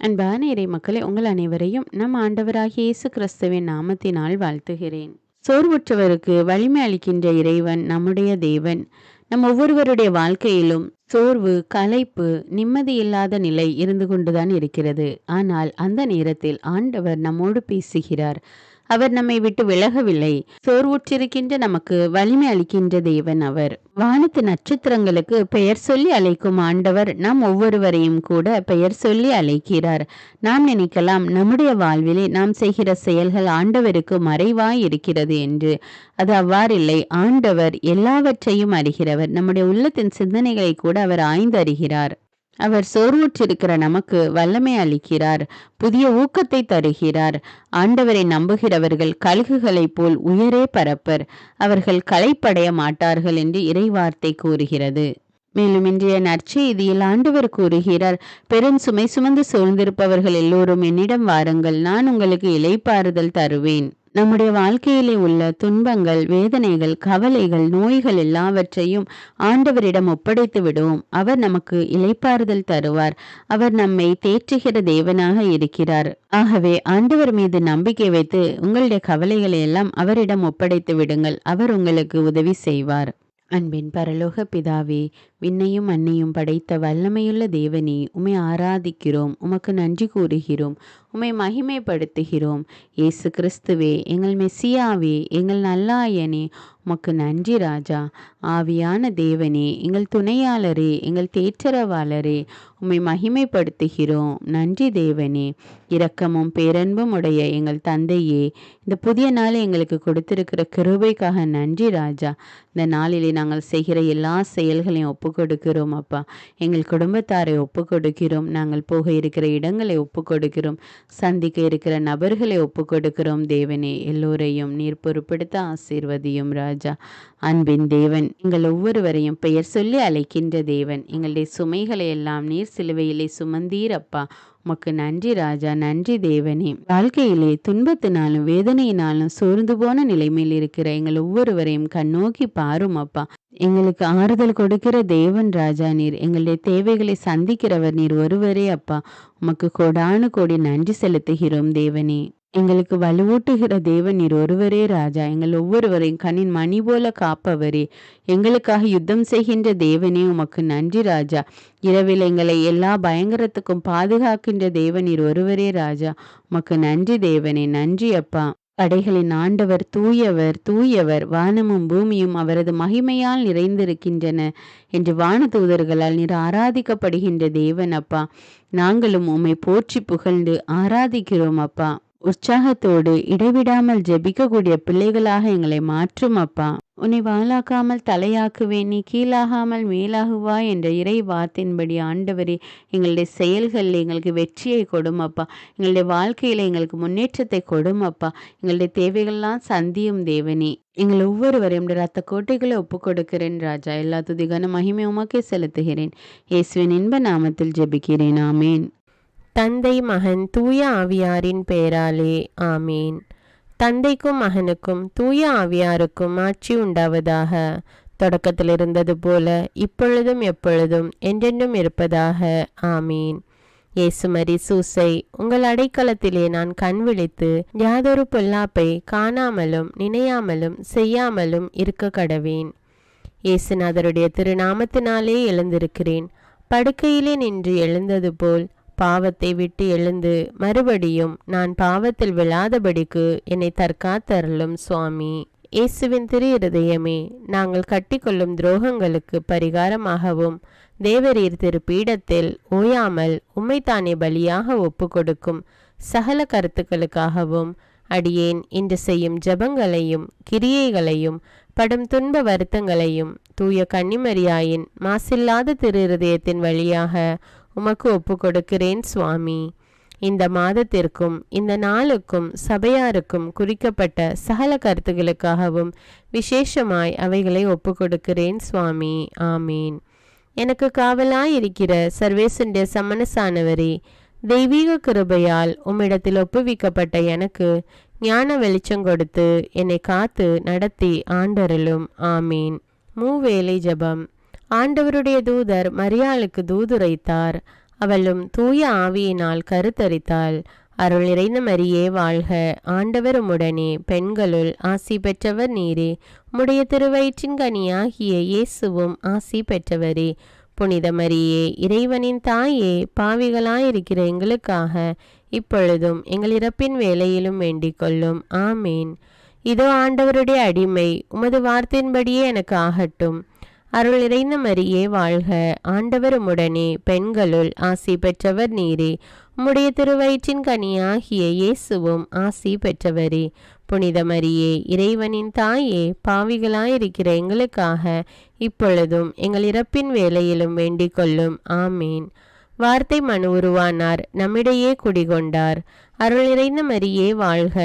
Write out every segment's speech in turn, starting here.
அன்பான இறை மக்களே, உங்கள் அனைவரையும் நம் ஆண்டவராகிய இயேசு கிறிஸ்துவின் நாமத்தினால் வாழ்த்துகிறேன். சோர்வுற்றவருக்கு வலிமை அளிக்கின்ற இறைவன் நம்முடைய தேவன். நம் ஒவ்வொருவருடைய வாழ்க்கையிலும் சோர்வு, களைப்பு, நிம்மதி இல்லாத நிலை இருந்து கொண்டுதான் இருக்கிறது. ஆனால் அந்த நேரத்தில் ஆண்டவர் நம்மோடு பேசுகிறார். அவர் நம்மை விட்டு விலகவில்லை. சோர்வுற்றிருக்கின்ற நமக்கு வலிமை அளிக்கின்ற தேவன் அவர். வானத்து நட்சத்திரங்களுக்கு பெயர் சொல்லி அழைக்கும் ஆண்டவர் நம் ஒவ்வொருவரையும் கூட பெயர் சொல்லி அழைக்கிறார். நாம் நினைக்கலாம் நம்முடைய வாழ்விலே நாம் செய்கிற செயல்கள் ஆண்டவருக்கு மறைவாய் இருக்கிறது என்று. அது அவ்வாறில்லை. ஆண்டவர் எல்லாவற்றையும் அறிகிறவர். நம்முடைய உள்ளத்தின் சிந்தனைகளை கூட அவர் ஆய்ந்து அறிகிறார். அவர் சோர்வுற்றிருக்கிற நமக்கு வல்லமை அளிக்கிறார், புதிய ஊக்கத்தை தருகிறார். ஆண்டவரை நம்புகிறவர்கள் கழுகுகளைப் போல் உயரே பரப்பர், அவர்கள் களைப்படைய மாட்டார்கள் என்று இறைவார்த்தை கூறுகிறது. மேலும் இன்றைய நற்செய்தியில் ஆண்டவர் கூறுகிறார், பெரும் சுமை சுமந்து சூழ்ந்திருப்பவர்கள் எல்லோரும் என்னிடம் வாருங்கள், நான் உங்களுக்கு இளைப்பாறுதல் தருவேன். நம்முடைய வாழ்க்கையிலே உள்ள துன்பங்கள், வேதனைகள், கவலைகள், நோய்கள் எல்லாவற்றையும் ஆண்டவரிடம் ஒப்படைத்து விடுவோம். அவர் நமக்கு இளைப்பாறுதல் தருவார். அவர் நம்மை தேற்றுகிற தேவனாக இருக்கிறார். ஆகவே ஆண்டவர் மீது நம்பிக்கை வைத்து உங்களுடைய கவலைகளை எல்லாம் அவரிடம் ஒப்படைத்து விடுங்கள். அவர் உங்களுக்கு உதவி செய்வார். அன்பின் பரலோக பிதாவே, விண்ணையும் மண்ணையும் படைத்த வல்லமையுள்ள தேவனே, உம்மை ஆராதிக்கிறோம், உமக்கு நன்றி கூறுகிறோம், உம்மை மகிமைப்படுத்துகிறோம். இயேசு கிறிஸ்துவே, எங்கள் மெசியாவே, எங்கள் நல்லாயனே, உமக்கு நன்றி ராஜா. ஆவியான தேவனே, எங்கள் துணையாளரே, எங்கள் தேற்றரவாளரே, உம்மை மகிமைப்படுத்துகிறோம். நன்றி தேவனே. இரக்கமும் பேரன்பும் உடைய எங்கள் தந்தையே, இந்த புதிய நாளை எங்களுக்கு கொடுத்திருக்கிற கிருபைக்காக நன்றி ராஜா. இந்த நாளிலே நாங்கள் செய்கிற எல்லா செயல்களையும் ஒப்பு கொடுக்கிறோம் அப்பா. எங்கள் குடும்பத்தாரை ஒப்பு கொடுக்கிறோம். நாங்கள் போக இருக்கிற இடங்களை ஒப்பு கொடுக்கிறோம். சந்திக்க இருக்கிற நபர்களை ஒப்பு கொடுக்கிறோம் தேவனே. எல்லோரையும் நீர் பொறுப்படுத்த ஆசீர்வதியும் ராஜா. அன்பின் தேவன், எங்கள் ஒவ்வொருவரையும் பெயர் சொல்லி அழைக்கின்ற தேவன். எங்களுடைய சுமைகளை எல்லாம் நீர் சிலுவையிலே சுமந்தீர் அப்பா. உமக்கு நன்றி ராஜா. நன்றி தேவனே. வாழ்க்கையிலே துன்பத்தினாலும் வேதனையினாலும் சோர்ந்து போன நிலைமையில் இருக்கிற எங்கள் ஒவ்வொருவரையும் கண்ணோக்கி பாரும் அப்பா. எங்களுக்கு ஆறுதல் கொடுக்கிற தேவன் ராஜா நீர். எங்களுடைய தேவைகளை சந்திக்கிறவர் நீர் ஒருவரே அப்பா. உமக்கு கோடானு கோடி நன்றி செலுத்துகிறோம் தேவனே. எங்களுக்கு வலுவூட்டுகிற தேவன் நீர் ஒருவரே ராஜா. எங்கள் ஒவ்வொருவரையும் கண்ணின் மணி போல காப்பவரே, எங்களுக்காக யுத்தம் செய்கின்ற தேவனே, உமக்கு நன்றி ராஜா. இரவில் எங்களை எல்லா பயங்கரத்துக்கும் பாதுகாக்கின்ற தேவன் நீர் ஒருவரே ராஜா. உமக்கு நன்றி தேவனே. நன்றி அப்பா. படைகளின் ஆண்டவர் தூயவர் தூயவர், வானமும் பூமியும் அவரது மகிமையால் நிறைந்திருக்கின்றன என்று வானதூதர்களால் நீர் ஆராதிக்கப்படுகின்ற தேவன் அப்பா. நாங்களும் உம்மை போற்றி புகழ்ந்து ஆராதிக்கிறோம் அப்பா. உற்சாகத்தோடு இடைவிடாமல் ஜெபிக்கக்கூடிய பிள்ளைகளாக எங்களை மாற்றும் அப்பா. உன்னை வாளாக்காமல் தலையாக்குவேன், நீ கீழாகாமல் மேலாகுவாய் என்ற இறை வார்த்தையின்படி ஆண்டவரே, எங்களுடைய செயல்களில் எங்களுக்கு வெற்றியை கொடும் அப்பா. எங்களுடைய வாழ்க்கையில எங்களுக்கு முன்னேற்றத்தை கொடும் அப்பா. எங்களுடைய தேவைகள்லாம் சந்தியும் தேவனே. எங்கள் ஒவ்வொருவரையும் ரத்த கோட்டைகளை ஒப்பு கொடுக்கிறேன் ராஜா. எல்லா துதிகான மகிமை உமக்கே செலுத்துகிறேன். இயேசுவின் இன்ப நாமத்தில் ஜெபிக்கிறேன். ஆமேன். தந்தை மகன் தூய ஆவியாரின் பெயராலே ஆமீன். தந்தைக்கும் மகனுக்கும் தூய ஆவியாருக்கும் ஆட்சி உண்டாவதாக. தொடக்கத்தில் இருந்தது போல இப்பொழுதும் எப்பொழுதும் என்றென்றும் இருப்பதாக ஆமீன். இயேசுமரி சூசை, உங்கள் அடைக்கலத்திலே நான் கண் விழித்து யாதொரு பொல்லாப்பை காணாமலும் நினையாமலும் செய்யாமலும் இருக்க கடவேன். இயேசுநாதருடைய திருநாமத்தினாலே எழுந்திருக்கிறேன். படுக்கையிலே நின்று எழுந்தது போல் பாவத்தை விட்டு எழுந்து மறுபடியும் நான் பாவத்தில் விழாதபடிக்கு என்னை தற்காத்தருளும் சுவாமி. இயேசுவின் திரு இருதயமே, நாங்கள் கட்டிக்கொள்ளும் துரோகங்களுக்கு பரிகாரமாகவும் தேவரீர் திரு பீடத்தில் ஓயாமல் உம்மைத்தானே பலியாக ஒப்பு கொடுக்கும் சகல கருத்துக்களுக்காகவும் அடியேன் இன்று செய்யும் ஜபங்களையும் கிரியைகளையும் படும் துன்ப வருத்தங்களையும் தூய கன்னிமரியாயின் மாசில்லாத திரு இருதயத்தின் வழியாக உமக்கு ஒப்பு கொடுக்கிறேன் சுவாமி. இந்த மாதத்திற்கும் இந்த நாளுக்கும் சபையாருக்கும் குறிக்கப்பட்ட சகல கருத்துகளுக்காகவும் விசேஷமாய் அவைகளை ஒப்பு கொடுக்கிறேன் சுவாமி. ஆமீன். எனக்கு காவலாயிருக்கிற சர்வேசுடைய சமனசானவரே, தெய்வீக கிருபையால் உம்மிடத்தில் ஒப்புவிக்கப்பட்ட எனக்கு ஞான வெளிச்சம் கொடுத்து என்னை காத்து நடத்தி ஆண்டருளும். ஆமீன். மூவேளை ஜபம். ஆண்டவருடைய தூதர் மரியாளுக்கு தூதுரைத்தார். அவளும் தூய ஆவியினால் கருத்தரித்தாள். அருள் நிறைந்த மரியே வாழ்க, ஆண்டவர் உம்முடனே, பெண்களுள் ஆசி பெற்றவர் நீரே. உம்முடைய திருவயிற்றின் கனியாகிய இயேசுவும் ஆசி பெற்றவரே. புனித மரியே, இறைவனின் தாயே, பாவிகளாயிருக்கிற எங்களுக்காக இப்பொழுதும் எங்கள் இறப்பின் வேளையிலும் வேண்டிக் கொள்ளும். ஆமேன். இதோ ஆண்டவருடைய அடிமை, உமது வார்த்தையின்படியே எனக்கு ஆகட்டும். அருள் நிறைந்த மரியே வாழ்க, ஆண்டவர் உம்முடனே, பெண்களுள் ஆசி பெற்றவர் நீரே. உம்முடைய திருவயிற்றின் கனியாகிய இயேசுவும் ஆசி பெற்றவரே. புனித மரியே, இறைவனின் தாயே, பாவிகளாயிருக்கிற எங்களுக்காக இப்பொழுதும் எங்கள் இறப்பின் வேளையிலும் வேண்டிக் கொள்ளும். ஆமேன். வார்த்தை மனு உருவானார், நம்மிடையே குடிகொண்டார். அருள் நிறைந்த மரியே வாழ்க,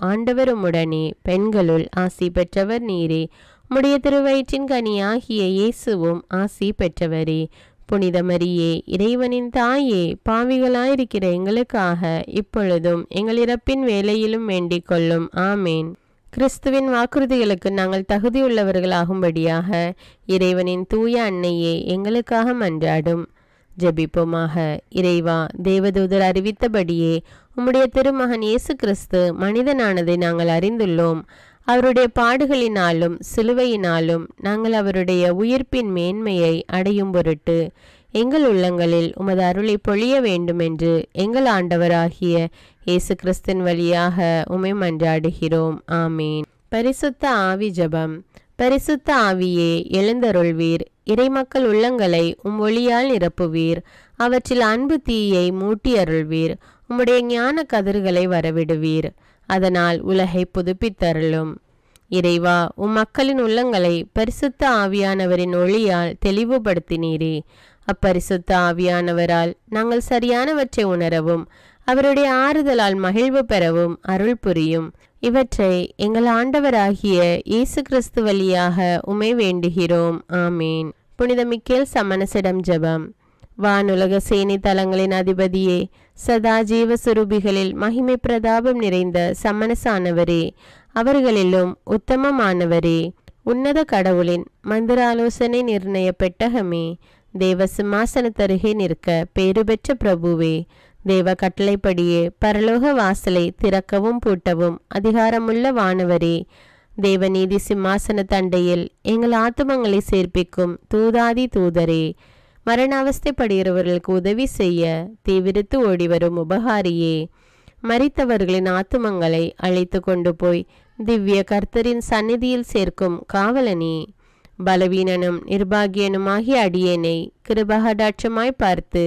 ஆண்டவர் உம்முடனே, பெண்களுள் ஆசி பெற்றவர் நீரே. உம்முடைய திருவயிற்றின் கனியாகிய இயேசுவும் ஆசி பெற்றவரே. புனித மரியே, இறைவனின் தாயே, பாவிகளாயிருக்கிற எங்களுக்காக இப்பொழுதும் எங்கள் இறப்பின் வேளையிலும் வேண்டிக் கொள்ளும். ஆமேன். கிறிஸ்துவின் வாக்குறுதிகளுக்கு நாங்கள் தகுதியுள்ளவர்களாகும்படியாக இறைவனின் தூய அன்னையே எங்களுக்காக மன்றாடும். ஜெபிப்போமாக. இறைவா, தேவதூதர் அறிவித்தபடியே உம்முடைய திருமகன் இயேசு கிறிஸ்து மனிதனானதை நாங்கள் அறிந்துள்ளோம். அவருடைய பாடுகளினாலும் சிலுவையினாலும் நாங்கள் அவருடைய உயிர்ப்பின் மேன்மையை அடையும் பொருட்டு எங்கள் உள்ளங்களில் உமது அருளை பொழிய வேண்டுமென்று எங்கள் ஆண்டவராகிய இயேசு கிறிஸ்தின் வழியாக உம்மை மன்றாடுகிறோம். ஆமீன். பரிசுத்த ஆவி ஜெபம். பரிசுத்த ஆவியே, எழுந்தருள்வீர். இறைமக்கள் உள்ளங்களை ஒளியால் நிரப்புவீர். அவற்றில் அன்பு தீயை மூட்டி அருள்வீர். உம்முடைய ஞான கதிர்களை வரவிடுவீர். அதனால் உலகை புதுப்பித்தருளும். இறைவா, மக்களின் உள்ளங்களை பரிசுத்த ஆவியானவரின் ஒளியால் தெளிவுபடுத்தினீரே. அப்பரிசுத்த ஆவியானவரால் நாங்கள் சரியானவற்றை உணரவும் அவருடைய ஆறுதலால் மகிழ்வு பெறவும் அருள் புரியும். இவற்றை எங்கள் ஆண்டவராகிய இயேசு கிறிஸ்து வழியாக உம்மை வேண்டுகிறோம். ஆமீன். புனித மிக்கேல் சமணசிடம் ஜெபம். வானுலக சேனை தலங்களின் அதிபதியே, சதா ஜீவ சுரூபிகளில் மகிமை பிரதாபம் நிறைந்த சமணசானவரே, அவர்களிலும் உத்தமமானவரே, உன்னத கடவுளின் மந்திராலோசனை நிர்ணய பெட்டகமே, தேவ சிம்மாசனத்தருகே நிற்க பேறு பெற்ற பிரபுவே, தேவ கட்டளைப்படியே பரலோக வாசலை திறக்கவும் பூட்டவும் அதிகாரமுள்ள வானவரே, தேவநீதி சிம்மாசன தண்டையில் எங்கள் ஆத்துமங்களை சேர்ப்பிக்கும் தூதாதி தூதரே, மரண அவஸ்தைப்படுகிறவர்களுக்கு உதவி செய்ய தீவிரித்து ஓடிவரும் உபகாரியே, மரித்தவர்களின் ஆத்துமங்களை அழைத்து கொண்டு போய் திவ்ய கர்த்தரின் சந்நிதியில் சேர்க்கும் காவலனே, பலவீனனும் நிர்பாகியனுமாகிய அடியேனை கிருபகடாட்சமாய் பார்த்து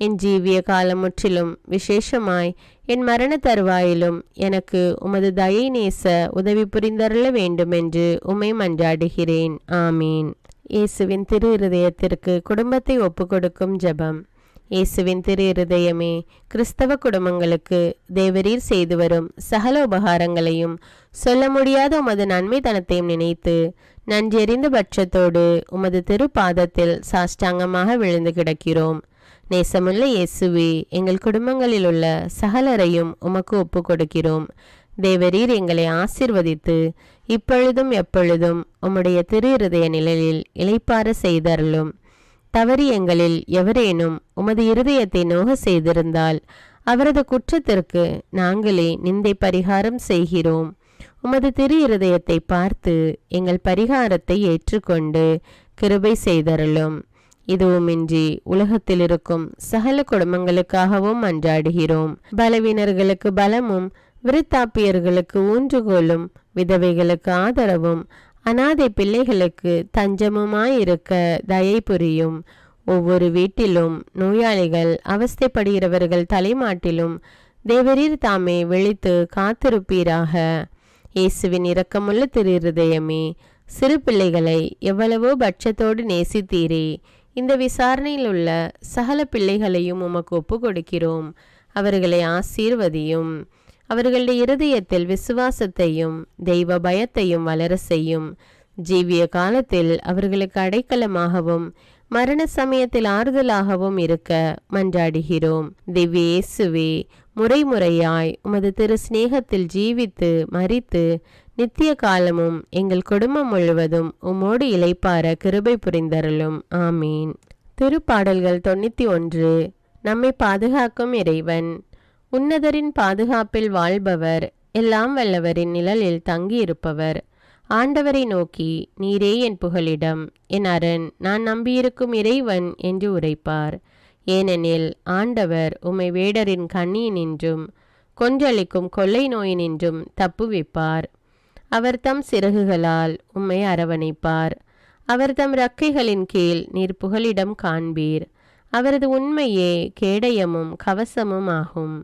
என் ஜீவிய காலம் முற்றிலும் விசேஷமாய் என் மரண தருவாயிலும் எனக்கு உமது தயை நேச உதவி புரிந்தருள வேண்டுமென்று உம்மை மன்றாடுகிறேன். ஆமீன். இயேசுவின் திரு இருதயத்திற்கு குடும்பத்தை ஒப்புக்கொடுக்கும் ஜெபம். இயேசுவின் திரு இருதயமே, கிறிஸ்தவ குடும்பங்களுக்கு தேவரீர் செய்து வரும் சகல உபகாரங்களையும் சொல்ல முடியாத உமது நன்மைத்தனத்தையும் நினைத்து நன்றெறிந்த பட்சத்தோடு உமது திருப்பாதத்தில் சாஷ்டாங்கமாக விழுந்து கிடக்கிறோம். நேசமுள்ள இயேசுவே, எங்கள் குடும்பங்களில் உள்ள சகலரையும் உமக்கு ஒப்பு கொடுக்கிறோம். தேவரீர் எங்களை ஆசீர்வதித்து இப்பொழுதும் எப்பொழுதும் உம்முடைய திரு இருதய நிழலில் இளைப்பாற செய்தருளும். தவறி எங்களில் எவரேனும் உமது இருதயத்தை நோக செய்திருந்தால் அவரது குற்றத்திற்கு நாங்களே நிந்தை பரிகாரம் செய்கிறோம். உமது திரு இருதயத்தை பார்த்து எங்கள் பரிகாரத்தை ஏற்றுக்கொண்டு கிருபை செய்தருளும். இதுவுமின்றி உலகத்தில் இருக்கும் சகல குடும்பங்களுக்காகவும் மன்றாடுகிறோம். பலவீனர்களுக்கு பலமும், விருத்தாப்பியர்களுக்கு ஊன்றுகோலும், விதவைகளுக்கு ஆதரவும், அநாதை பிள்ளைகளுக்கு தஞ்சமுமாயிருக்க தயை புரியும். ஒவ்வொரு வீட்டிலும் நோயாளிகள் அவஸ்தைப்படுகிறவர்கள் தலைமாட்டிலும் தேவரீர் தாமே விழித்து காத்திருப்பீராக. இயேசுவின் இரக்கமுள்ள திரு இருதயமே, சிறு பிள்ளைகளை எவ்வளவோ பட்சத்தோடு நேசித்தீரே. இந்த விசாரணையில் உள்ள சகல பிள்ளைகளையும் உமக்கு ஒப்பு கொடுக்கிறோம். அவர்களை ஆசீர்வதியும். அவர்களுடைய இருதயத்தில் விசுவாசத்தையும் தெய்வ பயத்தையும் வளர செய்யும். ஜீவிய காலத்தில் அவர்களுக்கு அடைக்கலமாகவும் மரண சமயத்தில் ஆறுதலாகவும் இருக்க மன்றாடுகிறோம். திவ்ய இயேசுவே, முறைமுறையாய் உமது திரு சிநேகத்தில் ஜீவித்து மரித்து நித்திய காலமும் எங்கள் குடும்பம் முழுவதும் உம்மோடு இளைப்பார கிருபை புரிந்தருளும். ஆமீன். திருப்பாடல்கள் 91. நம்மை பாதுகாக்கும் இறைவன். உன்னதரின் பாதுகாப்பில் வாழ்பவர், எல்லாம் வல்லவரின் நிழலில் தங்கியிருப்பவர். ஆண்டவரை நோக்கி, நீரே என் புகலிடம், என் அரண், நான் நம்பியிருக்கும் இறைவன் என்று உரைப்பார். ஏனெனில் ஆண்டவர் உம்மை வேடரின் கண்ணியினின்றும் கொன்றளிக்கும் கொள்ளை நோயினின்றும் தப்புவிப்பார். அவர் தம் சிறகுகளால் உம்மை அரவணைப்பார். அவர் தம் இறக்கைகளின் கீழ் நீர் புகலிடம் காண்பீர். அவரது உண்மையே கேடயமும் கவசமும் ஆகும்.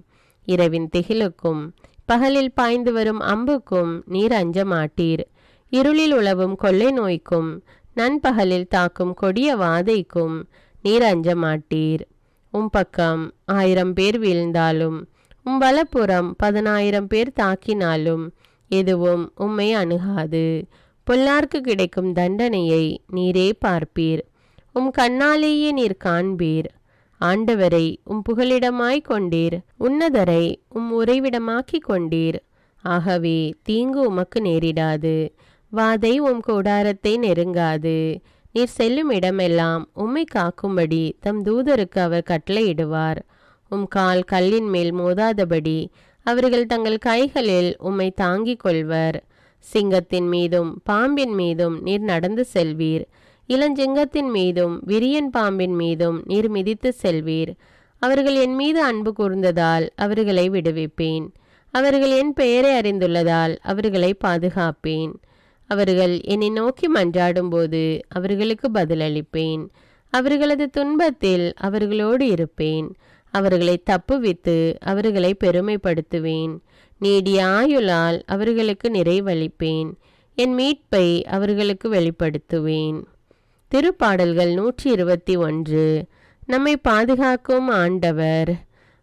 இரவின் திகிலுக்கும் பகலில் பாய்ந்து வரும் அம்புக்கும் நீர் அஞ்ச மாட்டீர். இருளில் உலவும் கொள்ளை நோய்க்கும் நண்பகலில் தாக்கும் கொடிய வாதைக்கும் நீர் அஞ்ச மாட்டீர். உம் பக்கம் 1000 பேர் வீழ்ந்தாலும் உம் வலப்புறம் 10,000 பேர் தாக்கினாலும் எதுவும் உம்மை அணுகாது. பொல்லார்க்கு கிடைக்கும் தண்டனையை நீரே பார்ப்பீர். உம் கண்ணாலேயே நீர் காண்பீர். ஆண்டவரை உம் புகலிடமாய் கொண்டீர். உன்னதரை உம் உறைவிடமாக்கி கொண்டீர். ஆகவே தீங்கு உமக்கு நேரிடாது. வாதை உம் கூடாரத்தை நெருங்காது. நீர் செல்லும் இடமெல்லாம் உம்மை காக்கும்படி தம் தூதருக்கு அவர் கட்டளையிடுவார். உம் கால் கல்லின் மேல் மோதாதபடி அவர்கள் தங்கள் கைகளில் உம்மை தாங்கிக் கொள்வர். சிங்கத்தின் மீதும் பாம்பின் மீதும் நீர் நடந்து செல்வீர். இளஞ்சிங்கத்தின் மீதும் விரியன் பாம்பின் மீதும் நீர் மிதித்து செல்வீர். அவர்கள் என் மீது அன்பு கூர்ந்ததால் அவர்களை விடுவிப்பேன். அவர்கள் என் பெயரை அறிந்துள்ளதால் அவர்களை பாதுகாப்பேன். அவர்கள் என்னை நோக்கி மன்றாடும்போது அவர்களுக்கு பதிலளிப்பேன். அவர்களது துன்பத்தில் அவர்களோடு இருப்பேன். அவர்களை தப்புவித்து அவர்களை பெருமைப்படுத்துவேன். நீடிய ஆயுளால் அவர்களுக்கு நிறைவளிப்பேன். என் மீட்பை அவர்களுக்கு வெளிப்படுத்துவேன். திருப்பாடல்கள் 121. நம்மை பாதுகாக்கும் ஆண்டவர்.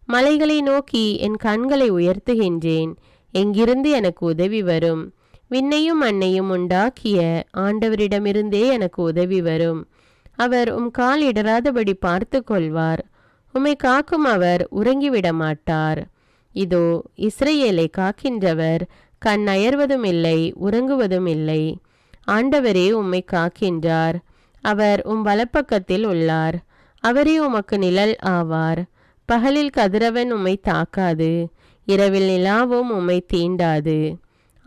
மலைகளை நோக்கி என் கண்களை உயர்த்துகின்றேன். எங்கிருந்து எனக்கு உதவி வரும்? விண்ணையும் மண்ணையும் உண்டாக்கிய ஆண்டவரிடமிருந்தே எனக்கு உதவி வரும். அவர் உம் கால் இடராதபடி பார்த்து கொள்வார். உம்மை காக்கும் அவர் உறங்கிவிட மாட்டார். இதோ இஸ்ரவேலை காக்கின்றவர் கண் அயர்வதும் இல்லை, உறங்குவதும் இல்லை. ஆண்டவரே உம்மை காக்கின்றார். அவர் உம் வலப்பக்கத்தில் உள்ளார். அவரே உமக்கு நிழல் ஆவார். பகலில் கதிரவன் உம்மை தாக்காது, இரவில் நிலாவும் உம்மை தீண்டாது.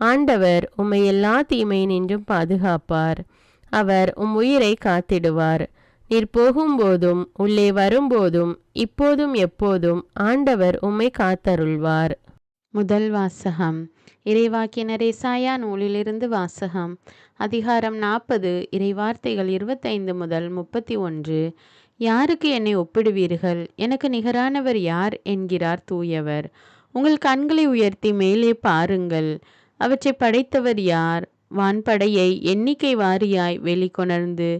ஆண்டவர் உம்மை எல்லா தீமையினின்றும் பாதுகாப்பார். அவர் உம் உயிரை காத்திடுவார். நீர் போகும்போதும் உள்ளே வரும்போதும் இப்போதும் எப்போதும் ஆண்டவர் உம்மை காத்தருள்வார். முதல் வாசகம். இறைவாக்கினர் எசாயா நூலிலிருந்து வாசகம். அதிகாரம் 40, இறைவார்த்தைகள் 25 முதல் 31. யாருக்கு என்னை ஒப்பிடுவீர்கள்? எனக்கு நிகரானவர் யார் என்கிறார் தூயவர். உங்கள் கண்களை உயர்த்தி மேலே பாருங்கள். அவற்றை படைத்தவர் யார்? வான்படையை எண்ணிக்கை வாரியாய் வெளிக்கொணர்ந்து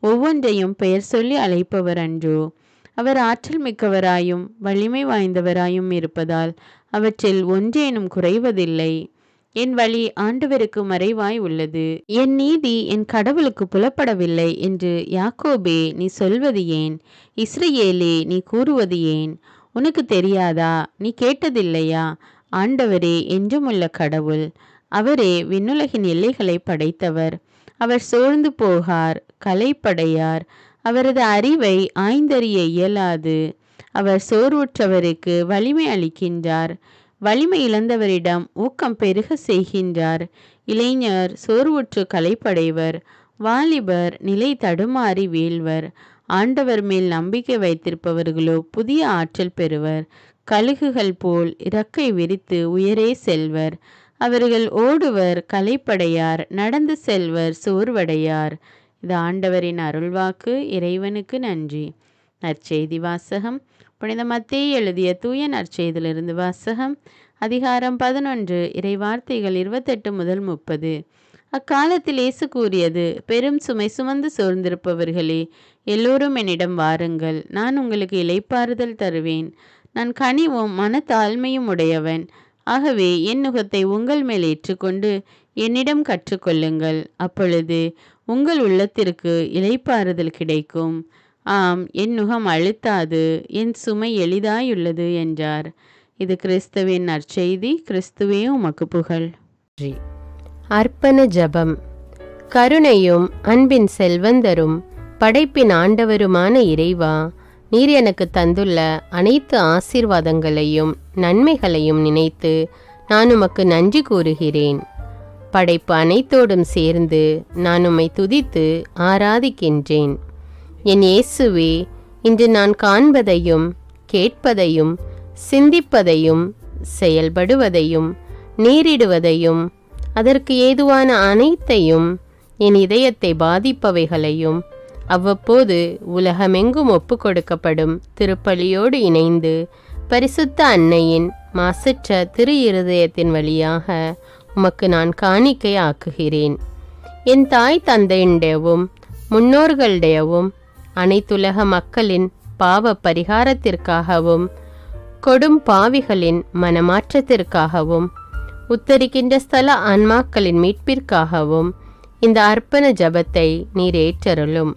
ஒவ்வொன்றையும் பெயர் சொல்லி அழைப்பவர் அன்றோ? அவர் ஆற்றல் மிக்கவராயும் வலிமை வாய்ந்தவராயும் இருப்பதால் அவற்றில் ஒன்றேனும் குறைவதில்லை. என் வழி ஆண்டவருக்கு மறைவாய் உள்ளது. என் நீதி என் கடவுளுக்கு புலப்படவில்லை என்று யாக்கோபே நீ சொல்வது ஏன்? இஸ்ரவேலே நீ கூறுவது ஏன்? உனக்கு தெரியாதா? நீ கேட்டதில்லையா? ஆண்டவரே என்றுமுள்ள கடவுள். அவரே விண்ணுலகின் எல்லைகளை படைத்தவர். அவர் சோர்ந்து போகார், கலைப்படையார். அவரது அறிவை ஆய்ந்தறிய இயலாது. அவர் சோர்வுற்றவருக்கு வலிமை அளிக்கின்றார். வலிமை இழந்தவரிடம் ஊக்கம் பெருக செய்கின்றார். இளைஞர் சோர்வுற்று கலைப்படைவர். வாலிபர் நிலை தடுமாறி வீழ்வர். ஆண்டவர் மேல் நம்பிக்கை வைத்திருப்பவர்களோ புதிய ஆற்றல் பெறுவர். கழுகுகள் போல் இறக்கை விரித்து உயரே செல்வர். அவர்கள் ஓடுவர், கலைப்படையார். நடந்து செல்வர், சோர்வடையார். இது ஆண்டவரின் அருள்வாக்கு. இறைவனுக்கு நன்றி. நற்செய்தி வாசகம். புனித மத்தேயு எழுதிய தூய நற்செய்தியிலிருந்து வாசகம். அதிகாரம் 11, இறைவார்த்தைகள் 28 முதல் 30. அக்காலத்தில் இயேசு கூறியது, பெரும் சுமை சுமந்து சோர்ந்திருப்பவர்களே, எல்லோரும் என்னிடம் வாருங்கள், நான் உங்களுக்கு இளைப்பாறுதல் தருவேன். நான் கனிவும் மனத்தாழ்மையும் உடையவன். ஆகவே என் நுகத்தை உங்கள் மேல் ஏற்றுக்கொண்டு என்னிடம் கற்றுக்கொள்ளுங்கள். அப்பொழுது உங்கள் உள்ளத்திற்கு இளைப்பாறுதல் கிடைக்கும். ஆம், என் நுகம் அழுத்தாது, என் சுமை எளிதாயுள்ளது என்றார். இது கிறிஸ்துவின் நற்செய்தி. கிறிஸ்துவே உமக்கு புகழ். அர்ப்பண ஜெபம். கருணையும் அன்பின் செல்வந்தரும் படைப்பின் ஆண்டவருமான இறைவா, நீர் எனக்கு தந்துள்ள அனைத்து ஆசீர்வாதங்களையும் நன்மைகளையும் நினைத்து நான் உமக்கு நன்றி கூறுகிறேன். படைப்பு அனைத்தோடும் சேர்ந்து நான் உம்மை துதித்து ஆராதிக்கின்றேன். என் இயேசுவே, இன்று நான் காண்பதையும் கேட்பதையும் சிந்திப்பதையும் செயல்படுவதையும் நேரிடுவதையும் அதற்கு ஏதுவான அனைத்தையும் என் இதயத்தை பாதிப்பவைகளையும் அவ்வப்போது உலகமெங்கும் ஒப்பு கொடுக்கப்படும் திருப்பலியோடு இணைந்து பரிசுத்த அன்னையின் மாசற்ற திரு இருதயத்தின் வழியாக உமக்கு நான் காணிக்கை ஆக்குகிறேன். என் தாய் தந்தையுடையவும் முன்னோர்களுடையவும் அனைத்துலக மக்களின் பாவ பரிகாரத்திற்காகவும் கொடும் பாவிகளின் மனமாற்றத்திற்காகவும் உத்தரிக்கின்ற ஸ்தல ஆன்மாக்களின் மீட்பிற்காகவும் இந்த அர்ப்பண ஜபத்தை நீர் ஏற்றருளும்.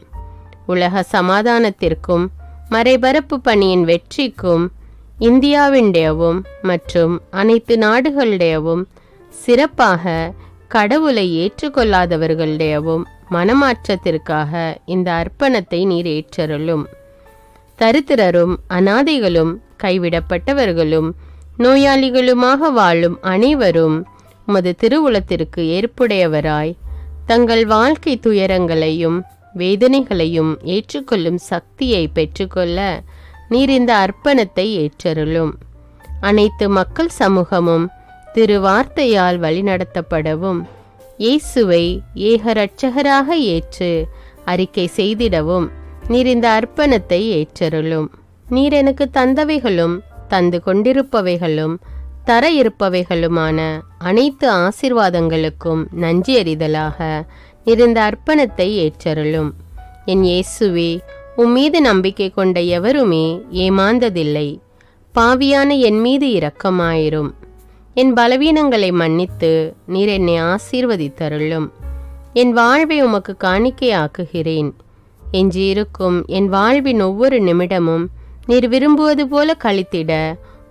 உலக சமாதானத்திற்கும் மறைபரப்பு பணியின் வெற்றிக்கும் இந்தியாவினுடையவும் மற்றும் அனைத்து நாடுகளுடையவும் சிறப்பாக கடவுளை ஏற்றுக்கொள்ளாதவர்களுடையவும் மனமாற்றத்திற்காக இந்த அர்ப்பணத்தை நீர் ஏற்றருளும். தரித்திரரும் அனாதைகளும் கைவிடப்பட்டவர்களும் நோயாளிகளுமாக வாழும் அனைவரும் உமது திருவுளத்திற்கு ஏற்புடையவராய் தங்கள் வாழ்க்கை துயரங்களையும் வேதனைகளையும் ஏற்றுக்கொள்ளும் சக்தியை பெற்றுக்கொள்ள நீர் இந்த அர்ப்பணத்தை ஏற்றருளும். அனைத்து மக்கள் சமூகமும் திருவார்த்தையால் வழிநடத்தப்படவும் இயேசுவை ஏக இரட்சகராக ஏற்று அறிக்கை செய்திடவும் நீர் இந்த அர்ப்பணத்தை ஏற்றருளும். நீர் எனக்கு தந்தவைகளும் தந்து கொண்டிருப்பவைகளும் தர இருப்பவைகளுமான அனைத்து ஆசீர்வாதங்களுக்கும் நன்றி அறிதலாக நீர் இந்த அர்ப்பணத்தை ஏற்றருளும். என் இயேசுவே, உம்மீது நம்பிக்கை கொண்ட எவருமே ஏமாந்ததில்லை. பாவியான என் மீது இரக்கமாயிரும். என் பலவீனங்களை மன்னித்து நீர் என்னை ஆசீர்வதித்தருளும். என் வாழ்வை உமக்கு காணிக்கையாக்குகிறேன். எஞ்சியிருக்கும் என் வாழ்வின் ஒவ்வொரு நிமிடமும் நீர் விரும்புவது போல கழித்திட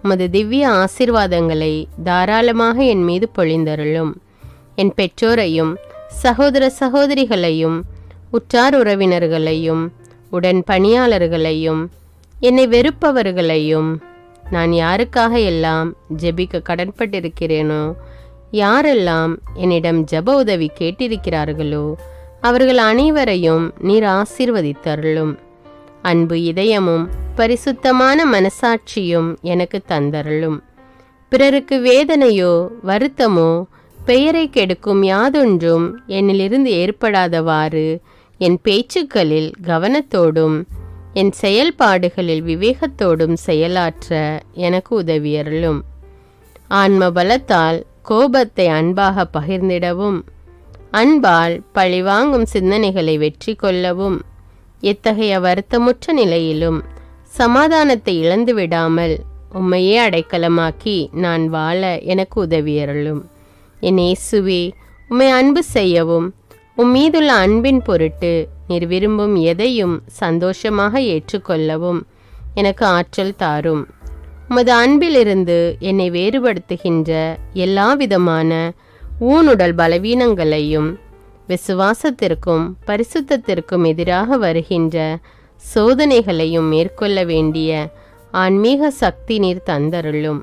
உமது திவ்ய ஆசீர்வாதங்களை தாராளமாக என் மீது பொழிந்தருளும். என் பெற்றோரையும் சகோதர சகோதரிகளையும் உற்றார் உறவினர்களையும் உடன் பணியாளர்களையும் என்னை வெறுப்பவர்களையும் நான் யாருக்காக எல்லாம் ஜெபிக்க கடன்பட்டிருக்கிறேனோ, யாரெல்லாம் என்னிடம் ஜெப உதவி கேட்டிருக்கிறார்களோ அவர்கள் அனைவரையும் நீர் ஆசீர்வதித்தருளும். அன்பு இதயமும் பரிசுத்தமான மனசாட்சியும் எனக்கு தந்தருளும். பிறருக்கு வேதனையோ வருத்தமோ பெயரை கெடுக்கும் யாதொன்றும் என்னிலிருந்து ஏற்படாதவாறு என் பேச்சுக்களில் கவனத்தோடும் என் செயல்பாடுகளில் விவேகத்தோடும் செயலாற்ற எனக்கு உதவியருளும். ஆன்ம பலத்தால் கோபத்தை அன்பாக பகிர்ந்திடவும் அன்பால் பழிவாங்கும் சிந்தனைகளை வெற்றி கொள்ளவும் எத்தகைய வருத்தமுற்ற நிலையிலும் சமாதானத்தை இழந்து விடாமல் உம்மையே அடைக்கலமாக்கி நான் வாழ எனக்கு உதவியருளும். என் இயேசுவே, உம்மை அன்பு செய்யவும் உம்மீதுள்ள அன்பின் பொருட்டு நீர் விரும்பும் எதையும் சந்தோஷமாக ஏற்றுக்கொள்ளவும் எனக்கு ஆற்றல் தாரும். உமது அன்பிலிருந்து என்னை வேறுபடுத்துகின்ற எல்லா விதமான ஊனுடல் பலவீனங்களையும் விசுவாசத்திற்கும் பரிசுத்தத்திற்கும் எதிராக வருகின்ற சோதனைகளையும் மேற்கொள்ள வேண்டிய ஆன்மீக சக்தி நீர் தந்தருளும்.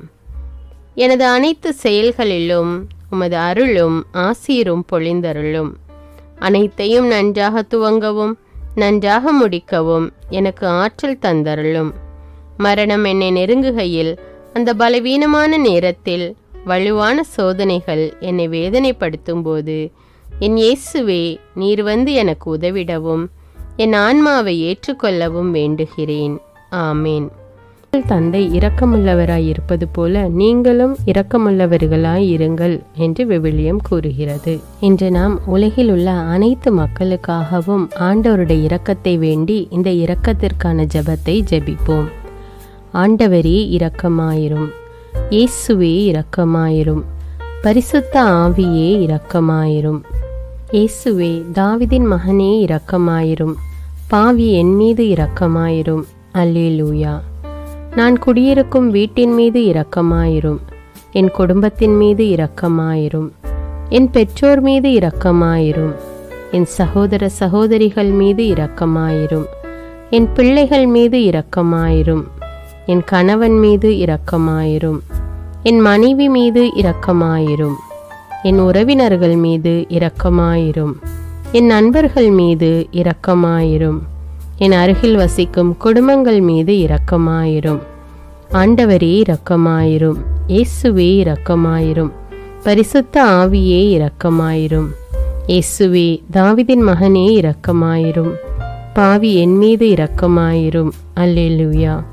எனது அனைத்து செயல்களிலும் உமது அருளும் ஆசீரும் பொழிந்தருளும். அனைத்தையும் நன்றாக துவங்கவும் நன்றாக முடிக்கவும் எனக்கு ஆற்றல் தந்தருளும். மரணம் என்னை நெருங்குகையில் அந்த பலவீனமான நேரத்தில் வலுவான சோதனைகள் என்னை வேதனைப்படுத்தும் போது என் இயேசுவே, நீர் வந்து எனக்கு உதவிடவும் என் ஆன்மாவை ஏற்றுக்கொள்ளவும் வேண்டுகிறேன். ஆமேன். தந்தை இரக்கமுள்ளவராய் இருப்பது போல நீங்களும் இரக்கமுள்ளவர்களாய் இருங்கள் என்று விவிலியம் கூறுகிறது. இன்று நாம் உலகில் உள்ள அனைத்து மக்களுக்காகவும் ஆண்டவருடைய இரக்கத்தை வேண்டி இந்த இரக்கத்திற்கான ஜெபத்தை ஜெபிப்போம். ஆண்டவரே இரக்கமாயிரும். இயேசுவே இரக்கமாயிரும். பரிசுத்த ஆவியே இரக்கமாயிரும். இயேசுவே, தாவீதின் மகனே இரக்கமாயிரும். பாவி என் மீது இரக்கமாயிரும். அல்லேலூயா. நான் குடியிருக்கும் வீட்டின் மீது இரக்கமாயிரும். என் குடும்பத்தின் மீது இரக்கமாயிரும். என் பெற்றோர் மீது இரக்கமாயிரும். என் சகோதர சகோதரிகள் மீது இரக்கமாயிரும். என் பிள்ளைகள் மீது இரக்கமாயிரும். என் கணவன் மீது இரக்கமாயிரும். என் மனைவி மீது இரக்கமாயிரும். என் உறவினர்கள் மீது இரக்கமாயிரும். என் நண்பர்கள் மீது இரக்கமாயிரும். என் அருகில் வசிக்கும் குடும்பங்கள் மீது இரக்கமாயிரும். ஆண்டவரே இரக்கமாயிரும். இயேசுவே இரக்கமாயிரும். பரிசுத்த ஆவியே இரக்கமாயிரும். இயேசுவே தாவீதின் மகனே இரக்கமாயிரும். பாவி என் மீது இரக்கமாயிரும். அல்லேலூயா.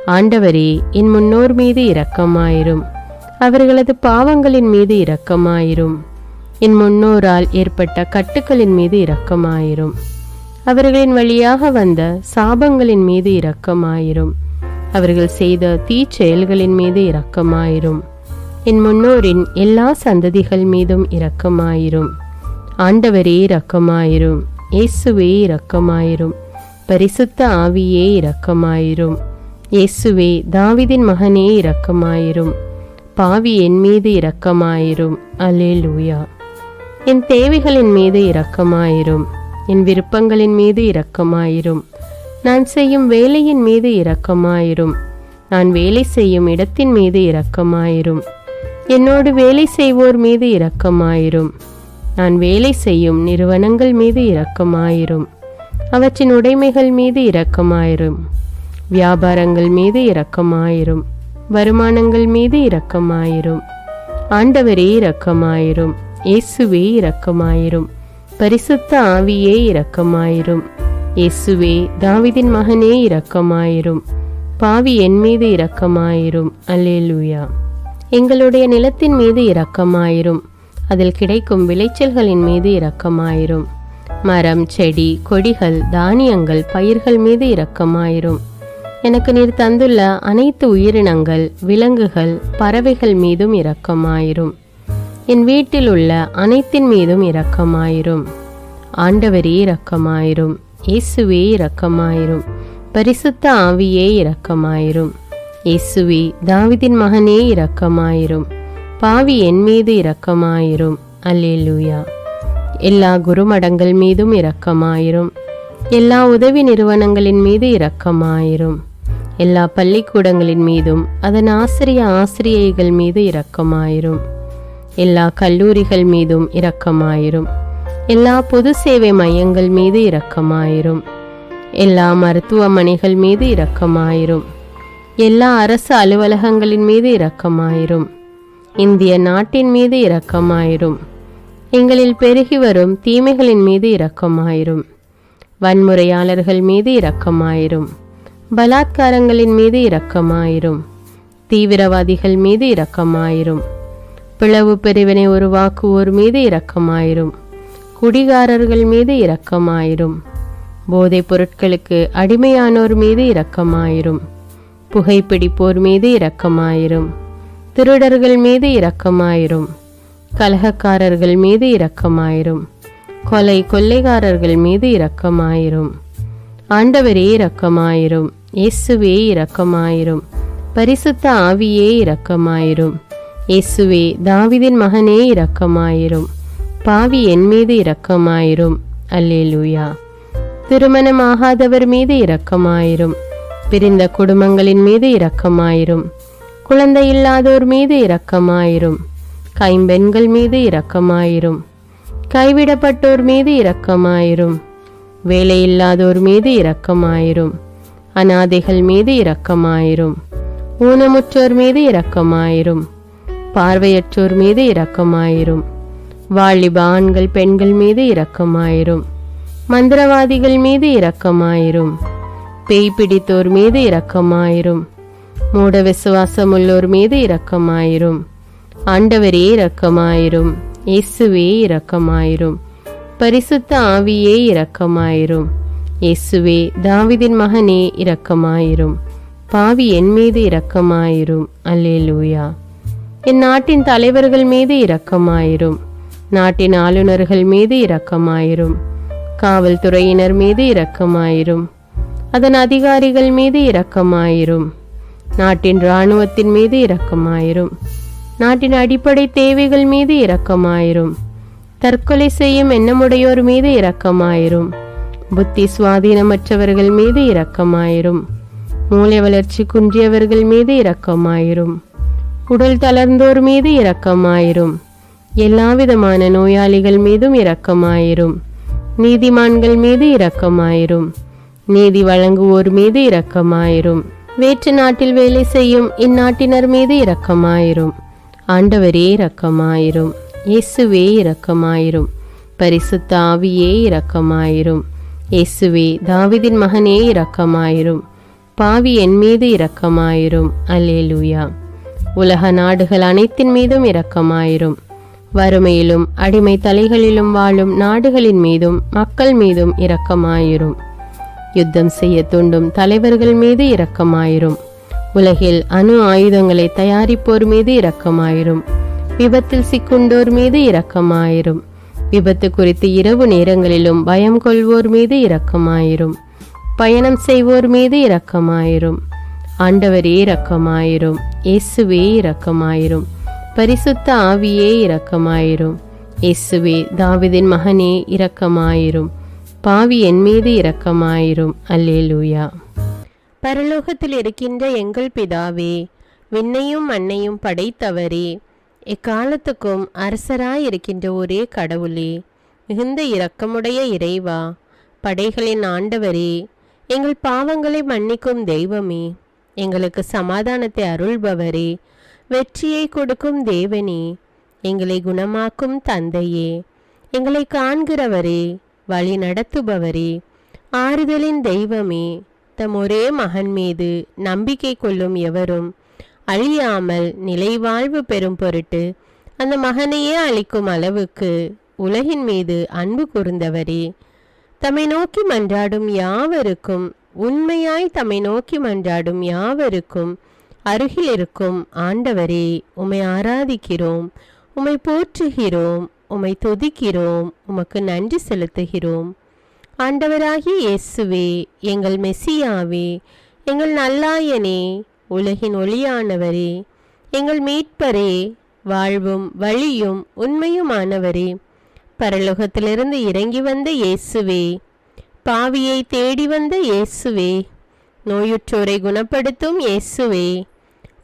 ஆண்டவரே என் முன்னோர் மீது இரக்கமாயிரும். அவர்களது பாவங்களின் மீது இரக்கமாயிரும். என் முன்னோரால் ஏற்பட்ட கட்டுக்களின் மீது இரக்கமாயிரும். அவர்களின் வழியாக வந்த சாபங்களின் மீது இரக்கமாயிரும். அவர்கள் செய்த தீச்செயல்களின் மீது இரக்கமாயிரும். என் முன்னோரின் எல்லா சந்ததிகள் மீதும் இரக்கமாயிரும். ஆண்டவரே இரக்கமாயிரும். இயேசுவே இரக்கமாயிரும். பரிசுத்த ஆவியே இரக்கமாயிரும். இயேசுவே தாவீதின் மகனே இரக்கமாயிரும். பாவி என் மீது இரக்கமாயிரும். அல்லேலூயா. என் தேவைகளின் மீது இரக்கமாயிரும். என் விருப்பங்களின் மீது இரக்கமாயிரும். நான் செய்யும் வேலையின் மீது இரக்கமாயிரும். நான் வேலை செய்யும் இடத்தின் மீது இரக்கமாயிரும். என்னோடு வேலை செய்வோர் மீது இரக்கமாயிரும். நான் வேலை செய்யும் நிறுவனங்கள் மீது இரக்கமாயிரும். அவற்றின் உடைமைகள் மீது இரக்கமாயிரும். வியாபாரங்கள் மீது இரக்கமாயிரும். வருமானங்கள் மீது இரக்கமாயிரும். ஆண்டவரே இரக்கமாயிரும். இயேசுவே இரக்கமாயிரும். பரிசுத்த ஆவியே இரக்கமாயிரும். இயேசுவே தாவீதின் மகனே இரக்கமாயிரும். பாவி என் மீது இரக்கமாயிரும். அல்லேலூயா. எங்களுடைய நிலத்தின் மீது இரக்கமாயிரும். அதில் கிடைக்கும் விளைச்சல்களின் மீது இரக்கமாயிரும். மரம், செடி, கொடிகள், தானியங்கள், பயிர்கள் மீது இரக்கமாயிரும். எனக்கு நீர் தந்துள்ள அனைத்து உயிரினங்கள், விலங்குகள், பறவைகள் மீதும் இரக்கமாயிரும். என் வீட்டில் உள்ள அனைத்தின் மீதும் இரக்கமாயிரும். ஆண்டவரே இரக்கமாயிரும். இயேசுவே இரக்கமாயிரும். பரிசுத்த ஆவியே இரக்கமாயிரும். இயேசுவே தாவீதின் மகனே இரக்கமாயிரும். பாவி என் மீது இரக்கமாயிரும். அல்லேலூயா. எல்லா குருமடங்கள் மீதும் இரக்கமாயிரும். எல்லா உதவி நிறுவனங்களின் மீது இரக்கமாயிரும். எல்லா பள்ளிக்கூடங்களின் மீதும் அதன் ஆசிரியைகள் மீது இரக்கமாயிரும். எல்லா கல்லூரிகள் மீதும் இரக்கமாயிரும். எல்லா பொது சேவை மையங்கள் மீது இரக்கமாயிரும். எல்லா மருத்துவமனைகள் மீது இரக்கமாயிரும். எல்லா அரசு அலுவலகங்களின் மீது இரக்கமாயிரும். இந்திய நாட்டின் மீது இரக்கமாயிரும். எங்களில் பெருகி வரும் தீமைகளின் மீது இரக்கமாயிரும். வன்முறையாளர்கள் மீது இரக்கமாயிரும். பலாத்காரங்களின் மீது இரக்கமாயிரும். தீவிரவாதிகள் மீது இரக்கமாயிரும். பிளவு பிரிவினை உருவாக்குவோர் மீது இரக்கமாயிரும். குடிகாரர்கள் மீது இரக்கமாயிரும். போதைப் பொருட்களுக்கு அடிமையானோர் மீது இரக்கமாயிரும். புகைப்பிடிப்போர் மீது இரக்கமாயிரும். திருடர்கள் மீது இரக்கமாயிரும். கலகக்காரர்கள் மீது இரக்கமாயிரும். கொள்ளைக்காரர்கள் மீது இரக்கமாயிரும். ஆண்டவரே இரக்கமாயிரும். இயேசுவே இரக்கமாயிரும். பரிசுத்த ஆவியே இரக்கமாயிரும். இயேசுவே தாவீதின் மகனே இரக்கமாயிரும். பாவி என் மீது இரக்கமாயிரும். அல்லேலூயா. திருமணமாகாதவர் மீது இரக்கமாயிரும். பிரிந்த குடும்பங்களின் மீது இரக்கமாயிரும். குழந்தை இல்லாதோர் மீது இரக்கமாயிரும். கைம்பெண்கள் மீது இரக்கமாயிரும். கைவிடப்பட்டோர் மீது இரக்கமாயிரும். வேலையில்லாதோர் மீது இரக்கமாயிரும். அனாதைகள் மீது இரக்கமாயிரும். ஊனமுற்றோர் மீது இரக்கமாயிரும். பார்வையற்றோர் மீது இரக்கமாயிரும். வாலிப ஆண்கள் பெண்கள் மீது இரக்கமாயிரும். மந்திரவாதிகள் மீது இரக்கமாயிரும். பேய் பிடித்தோர் மீது இரக்கமாயிரும். மூட விசுவாசமுள்ளோர் மீது இரக்கமாயிரும். ஆண்டவரே இரக்கமாயிரும். இயேசுவே இரக்கமாயிரும். பரிசுத்த ஆவியே இரக்கமாயிரும். இயேசுவே தாவீதின் மகனே இரக்கமாயிரும். பாவி என் மீது இரக்கமாயிரும். அல்லேலூயா. என் நாட்டின் தலைவர்கள் மீது இரக்கமாயிரும். நாட்டின் ஆளுநர்கள் மீது இரக்கமாயிரும். காவல்துறையினர் மீது இரக்கமாயிரும். அதன் அதிகாரிகள் மீது இரக்கமாயிரும். நாட்டின் இராணுவத்தின் மீது இரக்கமாயிரும். நாட்டின் அடிப்படை தேவைகள் மீது இரக்கமாயிரும். தற்கொலை செய்யும் எண்ணமுடையோர் மீது இரக்கமாயிரும். புத்தி சுவாதீனமற்றவர்கள் மீது இரக்கமாயிரும். மூளை வளர்ச்சி குன்றியவர்கள் மீது இரக்கமாயிரும். உடல் தளர்ந்தோர் மீது இரக்கமாயிரும். எல்லாவிதமான நோயாளிகள் மீதும் இரக்கமாயிரும். நீதிமான்கள் மீது இரக்கமாயிரும். நீதி வழங்குவோர் மீது இரக்கமாயிரும். வேற்று நாட்டில் வேலை செய்யும் இந்நாட்டினர் மீது இரக்கமாயிரும். ஆண்டவரே இரக்கமாயிரும். இயேசுவே இரக்கமாயிரும். பரிசுத்த ஆவியே இரக்கமாயிரும். இயேசுவே தாவீதின் மகனே இரக்கமாயிரும். பாவி என் மீது இரக்கமாயிரும். அல்லேலூயா. உலக நாடுகள் அனைத்தின் மீதும் இரக்கமாயிரும். வறுமையிலும் அடிமை தலைகளிலும் வாழும் நாடுகளின் மீதும் மக்கள் மீதும் இரக்கமாயிரும். யுத்தம் செய்ய தூண்டும் தலைவர்கள் மீது இரக்கமாயிரும். உலகில் அணு ஆயுதங்களை தயாரிப்போர் மீது இரக்கமாயிரும். விபத்தில் சிக்குண்டோர் மீது இரக்கமாயிரும். விபத்து குறித்து இரவு நேரங்களிலும் பயம் கொள்வோர் மீது இரக்கமாயிரும். பயணம் செய்வோர் மீது இரக்கமாயிரும். ஆண்டவரே இரக்கமாயிரும். இயேசுவே இரக்கமாயிரும். பரிசுத்த ஆவியே இரக்கமாயிரும். இயேசுவே தாவீதின் மகனே இரக்கமாயிரும். பாவி என் மீது இரக்கமாயிரும். அல்லேலூயா. பரலோகத்தில் இருக்கின்ற எங்கள் பிதாவே, விண்ணையும் மண்ணையும் படைத்தவரே, எக்காலத்துக்கும் அரசராயிருக்கின்ற ஒரே கடவுளே, மிகுந்த இரக்கமுடைய இறைவா, படைகளின் ஆண்டவரே, எங்கள் பாவங்களை மன்னிக்கும் தெய்வமே, எங்களுக்கு சமாதானத்தை அருள்பவரே, வெற்றியை கொடுக்கும் தேவனே, எங்களை குணமாக்கும் தந்தையே, எங்களை காண்கிறவரே, வழி நடத்துபவரே, ஆறுதலின் தெய்வமே, தம் ஒரே மகன் மீது நம்பிக்கை கொள்ளும் எவரும் அழியாமல் நிலைவாழ்வு பெறும் பொருட்டு அந்த மகனையே அளிக்கும் அளவுக்கு உலகின் மீது அன்பு கூர்ந்தவரே, தம்மை நோக்கி மன்றாடும் யாவருக்கும், உண்மையாய் தம்மை நோக்கி மன்றாடும் யாவருக்கும் அருகில் இருக்கும் ஆண்டவரே, உம்மை ஆராதிக்கிறோம், உம்மை போற்றுகிறோம், உம்மை துதிக்கிறோம், உமக்கு நன்றி செலுத்துகிறோம். ஆண்டவராகிய இயேசுவே, எங்கள் மெசியாவே, எங்கள் நல்லாயனே, உலகின் ஒளியானவரே, எங்கள் மீட்பரே, வாழ்வும் வழியும் உண்மையுமானவரே, பரலோகத்திலிருந்து இறங்கி வந்த இயேசுவே, பாவியை தேடி வந்த இயேசுவே, நோயுற்றோரை குணப்படுத்தும் இயேசுவே,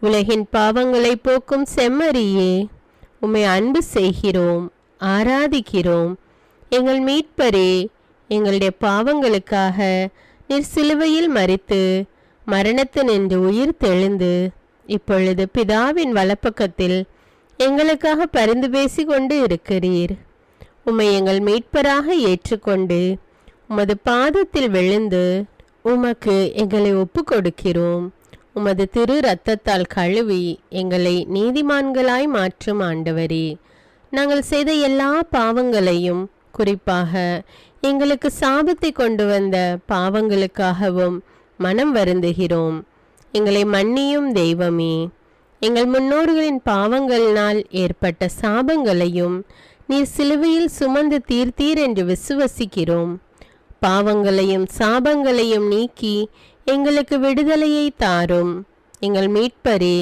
உலகின் பாவங்களை போக்கும் செம்மறியே, உம்மை அன்பு செய்கிறோம், ஆராதிக்கிறோம். எங்கள் மீட்பரே, எங்களுடைய பாவங்களுக்காக நீர் சிலுவையில் மரித்து மரணத்தினின்று உயிர் தெழுந்து இப்பொழுது பிதாவின் வலப்பக்கத்தில் எங்களுக்காக பரிந்து பேசி கொண்டு இருக்கிறீர். உம்மை எங்கள் மீட்பராக ஏற்றுக்கொண்டு உமது பாதத்தில் விழுந்து உமக்கு எங்களை ஒப்பு கொடுக்கிறோம். உமது திரு இரத்தத்தால் கழுவி எங்களை நீதிமான்களாய் மாற்றும் ஆண்டவரே, நாங்கள் செய்த எல்லா பாவங்களையும், குறிப்பாக எங்களுக்கு சாபத்தை கொண்டு வந்த பாவங்களுக்காகவும் மனம் வருந்துகிறோம். எங்களை மன்னியும் தெய்வமே, எங்கள் முன்னோர்களின் பாவங்களினால் ஏற்பட்ட சாபங்களையும் நீர் சிலுவையில் சுமந்து தீர்த்தீர் என்று விசுவசிக்கிறோம். பாவங்களையும் சாபங்களையும் நீக்கி எங்களுக்கு விடுதலையை தாரும். எங்கள் மீட்பரே,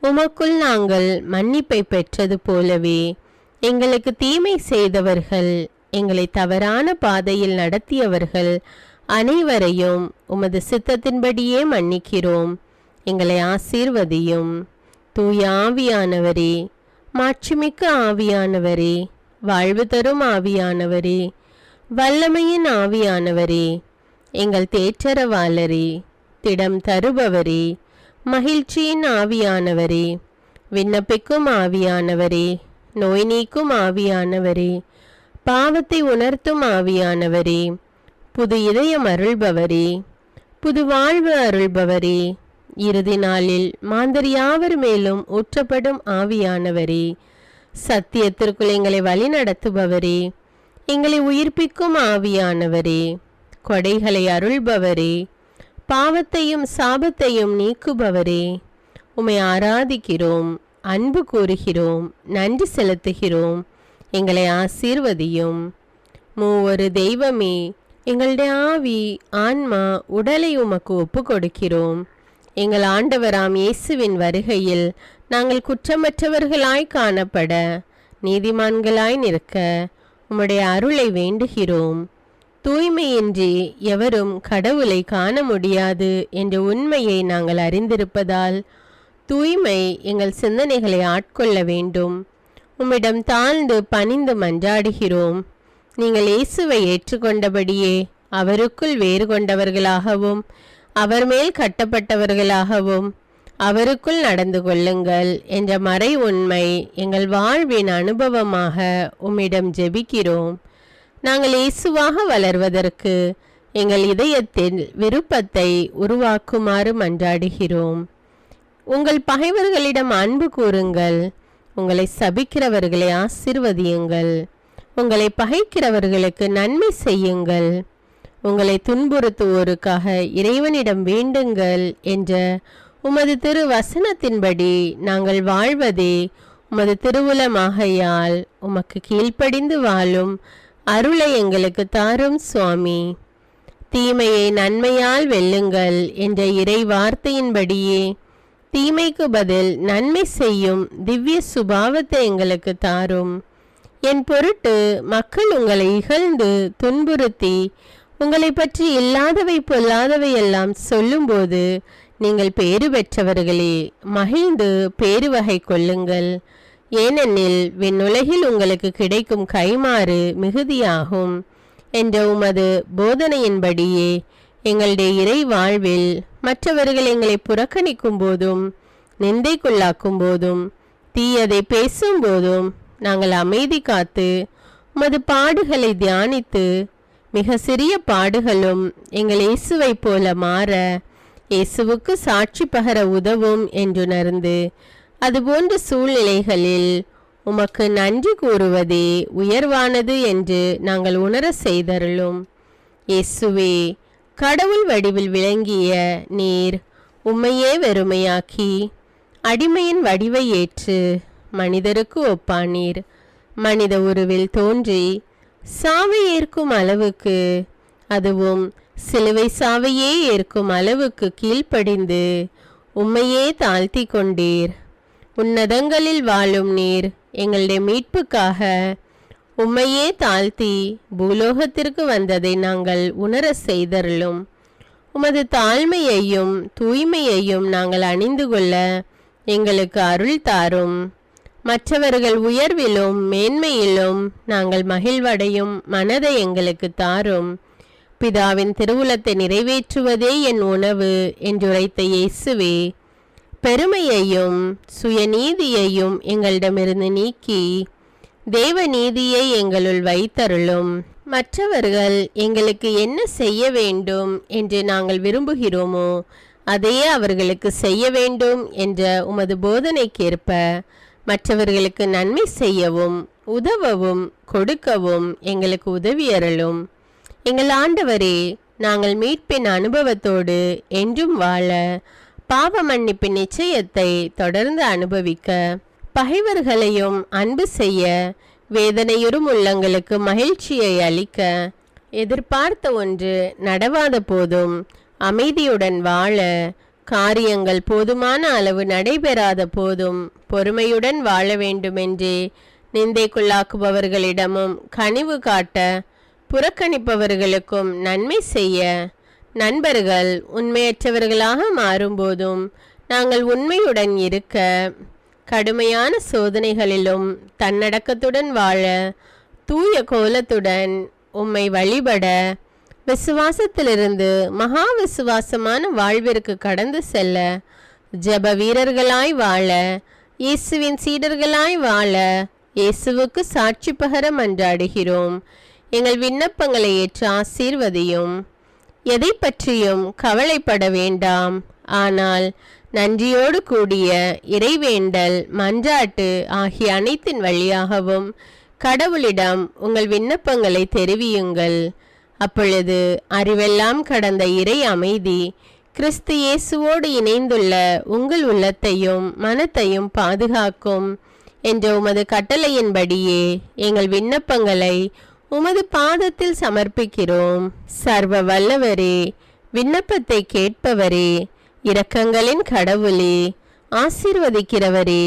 உமக்குள் நாங்கள் மன்னிப்பை பெற்றது போலவே எங்களுக்கு தீமை செய்தவர்கள், எங்களை தவறான பாதையில் நடத்தியவர்கள் அனைவரையும் உமது சித்தத்தின்படியே மன்னிக்கிறோம். எங்களை ஆசீர்வதியும். தூய ஆவியானவரே, மாட்சிமிக்க ஆவியானவரே, வாழ்வு தரும் ஆவியானவரே, வல்லமையின் ஆவியானவரே, எங்கள் தேற்றரவாளரே, திடம் தருபவரே, மகிழ்ச்சியின் ஆவியானவரே, விண்ணப்பிக்கும் ஆவியானவரே, நோய் நீக்கும் ஆவியானவரே, பாவத்தை உணர்த்தும் ஆவியானவரே, புது இதயம் அருள்பவரே, புது வாழ்வு அருள்பவரே, இறுதி நாளில் மாந்தர் யாவர் மேலும் ஊற்றப்படும் ஆவியானவரே, சத்தியத்திற்குள் எங்களை வழி நடத்துபவரே, எங்களை உயிர்ப்பிக்கும் ஆவியானவரே, கொடைகளை அருள்பவரே, பாவத்தையும் சாபத்தையும் நீக்குபவரே, உம்மை ஆராதிக்கிறோம், அன்பு கூறுகிறோம், நன்றி செலுத்துகிறோம். எங்களை ஆசீர்வதியும். மூவொரு தெய்வமே, எங்களுடைய ஆவி, ஆன்மா, உடலை உமக்கு ஒப்பு கொடுக்கிறோம். எங்கள் ஆண்டவராம் இயேசுவின் வருகையில் நாங்கள் குற்றமற்றவர்களாய் காணப்பட, நீதிமான்களாய் நிற்க உம்முடைய அருளை வேண்டுகிறோம். தூய்மையின்றி எவரும் கடவுளை காண முடியாது என்ற உண்மையை நாங்கள் அறிந்திருப்பதால் தூய்மை எங்கள் சிந்தனைகளை ஆட்கொள்ள வேண்டும். உம்மிடம் தாழ்ந்து பணிந்து மன்றாடுகிறோம். நீங்கள் இயேசுவை ஏற்றுக்கொண்டபடியே அவருக்குள் வேறு கொண்டவர்களாகவும் அவர் மேல் கட்டப்பட்டவர்களாகவும் அவருக்குள் நடந்து கொள்ளுங்கள் என்ற மறை உண்மை எங்கள் வாழ்வின் அனுபவமாக உம்மிடம் ஜெபிக்கிறோம். நாங்கள் இயேசுவாக வளர்வதற்கு எங்கள் இதயத்தில் விருப்பத்தை உருவாக்குமாறு மன்றாடுகிறோம். உங்கள் பகைவர்களிடம் அன்பு கூறுங்கள். உங்களை சபிக்கிறவர்களை ஆசீர்வதியுங்கள். உங்களை பகைக்கிறவர்களுக்கு நன்மை செய்யுங்கள். உங்களை துன்புறுத்துவோருக்காக இறைவனிடம் வேண்டுங்கள் என்ற உமது திரு வசனத்தின்படி நாங்கள் வாழ்வதே உமது திருவுலமாகையால் உமக்கு கீழ்ப்படிந்து வாழும் அருளை எங்களுக்கு தாரும் சுவாமி. தீமையை நன்மையால் வெல்லுங்கள் என்ற இறை வார்த்தையின்படியே தீமைக்கு பதில் நன்மை செய்யும் திவ்ய சுபாவத்தை எங்களுக்கு தாரும். என் பொருட்டு மக்கள் உங்களை இகழ்ந்து துன்புறுத்தி உங்களை பற்றி இல்லாதவை பொல்லாதவை எல்லாம் சொல்லும்போது நீங்கள் பேறு பெற்றவர்களே, மகிழ்ந்து பேரு வகை கொள்ளுங்கள். ஏனெனில் விண்ணுலகில் உங்களுக்கு கிடைக்கும் கைமாறு மிகுதியாகும் என்ற உமது போதனையின்படியே எங்களுடைய இறை வாழ்வில் மற்றவர்கள் எங்களை புறக்கணிக்கும் போதும் நிந்தைக்குள்ளாக்கும் போதும் தீயதை பேசும் போதும் நாங்கள் அமைதி காத்து உமது பாடுகளை தியானித்து மிக சிறிய பாடுகளும் எங்கள் இயேசுவை போல மாற இயேசுவுக்கு சாட்சி பகர உதவும் என்றுணர்ந்து அதுபோன்ற சூழ்நிலைகளில் உமக்கு நன்றி கூறுவதே உயர்வானது என்று நாங்கள் உணர செய்தருளும். இயேசுவே, கடவுள் வடிவில் விளங்கிய நீர் உம்மையே வெறுமையாக்கி அடிமையின் வடிவை ஏற்று மனிதருக்கு ஒப்பானீர். மனித உருவில் தோன்றி சாவை ஏற்கும் அளவுக்கு, அதுவும் சிலுவை சாவையே ஏற்கும் அளவுக்கு கீழ்ப்படிந்து உம்மையே தாழ்த்தி கொண்டீர். உன்னதங்களில் வாழும் நீர் எங்களுடைய மீட்புக்காக உம்மையே தாழ்த்தி பூலோகத்திற்கு வந்ததை நாங்கள் உணர செய்தருளும். உமது தாழ்மையையும் தூய்மையையும் நாங்கள் அணிந்து கொள்ள எங்களுக்கு அருள் தாரும். மற்றவர்கள் உயர்விலும் மேன்மையிலும் நாங்கள் மகிழ்வடையும் மனதை எங்களுக்கு தாரும். பிதாவின் திருவுளத்தை நிறைவேற்றுவதே என் உணவு என்றுரைத்த இயேசுவே, பெருமையையும் சுயநீதியையும் எங்களிடமிருந்து நீக்கி தேவ நீதியை எங்களுள் வைத்தருளும். மற்றவர்கள் எங்களுக்கு என்ன செய்ய வேண்டும் என்று நாங்கள் விரும்புகிறோமோ அதையே அவர்களுக்கு செய்ய வேண்டும் என்ற உமது போதனைக்கேற்ப மற்றவர்களுக்கு நன்மை செய்யவும் உதவவும் கொடுக்கவும் எங்களுக்கு உதவியருளும். எங்கள் ஆண்டவரே, நாங்கள் மீட்பின் அனுபவத்தோடு என்றும் வாழ பாவ மன்னிப்பின் நிச்சயத்தை தொடர்ந்து அனுபவிக்க பகைவர்களையும் அன்பு செய்ய வேதனையுறும் உள்ளங்களுக்கு மகிழ்ச்சியை அளிக்க எதிர்பார்த்த ஒன்று நடவாத போதும் அமைதியுடன் வாழ காரியங்கள் போதுமான அளவு நடைபெறாத போதும் பொறுமையுடன் வாழ வேண்டுமென்றே நிந்தைக்குள்ளாக்குபவர்களிடமும் கனிவு காட்ட புறக்கணிப்பவர்களுக்கும் நன்மை செய்ய நண்பர்கள் உண்மையற்றவர்களாக மாறும்போதும் நாங்கள் உண்மையுடன் இருக்க கடுமையான சோதனைகளிலும் தன்னடக்கத்துடன் வாழ தூய கோலத்துடன் உம்மை வழிபட விசுவாசத்திலிருந்து மகா விசுவாசமான வாழ்விற்கு கடந்து செல்ல ஜெப வீரர்களாய் வாழ இயேசுவின் சீடர்களாய் வாழ இயேசுவுக்கு சாட்சி பகர மன்றாடுகிறோம். எங்கள் விண்ணப்பங்களை ஏற்று ஆசீர்வதியும். எதை பற்றியும் கவலைப்பட வேண்டாம். ஆனால் நன்றியோடு கூடிய இறைவேண்டல் மன்றாட்டு ஆகிய அனைத்தின் வழியாகவும் கடவுளிடம் உங்கள் விண்ணப்பங்களை தெரிவியுங்கள். அப்பொழுது அறிவெல்லாம் கடந்த இறை அமைதி கிறிஸ்து இயேசுவோடு இணைந்துள்ள உங்கள் உள்ளத்தையும் மனத்தையும் பாதுகாக்கும் என்ற உமது கட்டளையின்படியே எங்கள் விண்ணப்பங்களை உமது பாதத்தில் சமர்ப்பிக்கிறோம். சர்வ வல்லவரே, விண்ணப்பத்தை கேட்பவரே, இரக்கங்களின் கடவுளே, ஆசீர்வதிக்கிறவரே,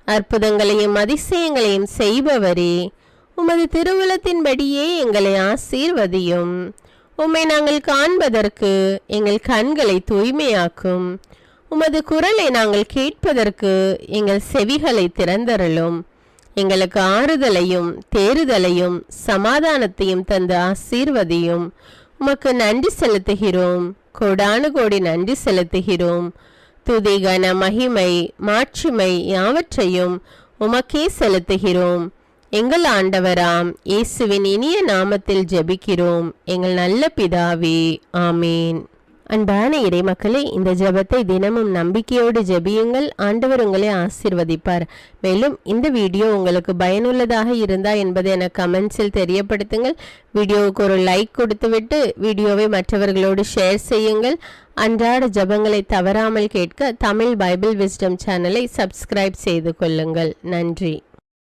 அற்புதங்களையும் அதிசயங்களையும் செய்பவரே, உமது திருவுளத்தின்படியே எங்களை ஆசீர்வதியும். உம்மை நாங்கள் காண்பதற்கு எங்கள் கண்களை தூய்மையாக்கும். உமது குரலை நாங்கள் கேட்பதற்கு எங்கள் செவிகளை திறந்தருளும். எங்களுக்கு ஆறுதலையும் தேறுதலையும் சமாதானத்தையும் தந்து ஆசீர்வதியும். உமக்கு நன்றி செலுத்துகிறோம், கோடானு கோடி நன்றி செலுத்துகிறோம். துதி கன மகிமை மாட்சிமை யாவற்றையும் உமக்கே செலுத்துகிறோம். எங்கள் ஆண்டவராம் இயேசுவின் இனிய நாமத்தில் ஜெபிக்கிறோம் எங்கள் நல்ல பிதாவே, ஆமீன். அன்பான இறைமக்களே, இந்த ஜெபத்தை தினமும் நம்பிக்கையோடு ஜெபியுங்கள். ஆண்டவர் உங்களை ஆசீர்வதிப்பார். மேலும் இந்த வீடியோ உங்களுக்கு பயனுள்ளதாக இருந்தா என்பதை எனக்கு கமெண்ட்ஸில் தெரியப்படுத்துங்கள். வீடியோவுக்கு ஒரு லைக் கொடுத்துவிட்டு வீடியோவை மற்றவர்களோடு ஷேர் செய்யுங்கள். அன்றாட ஜெபங்களை தவறாமல் கேட்க தமிழ் பைபிள் விஸ்டம் சேனலை சப்ஸ்கிரைப் செய்து கொள்ளுங்கள். நன்றி.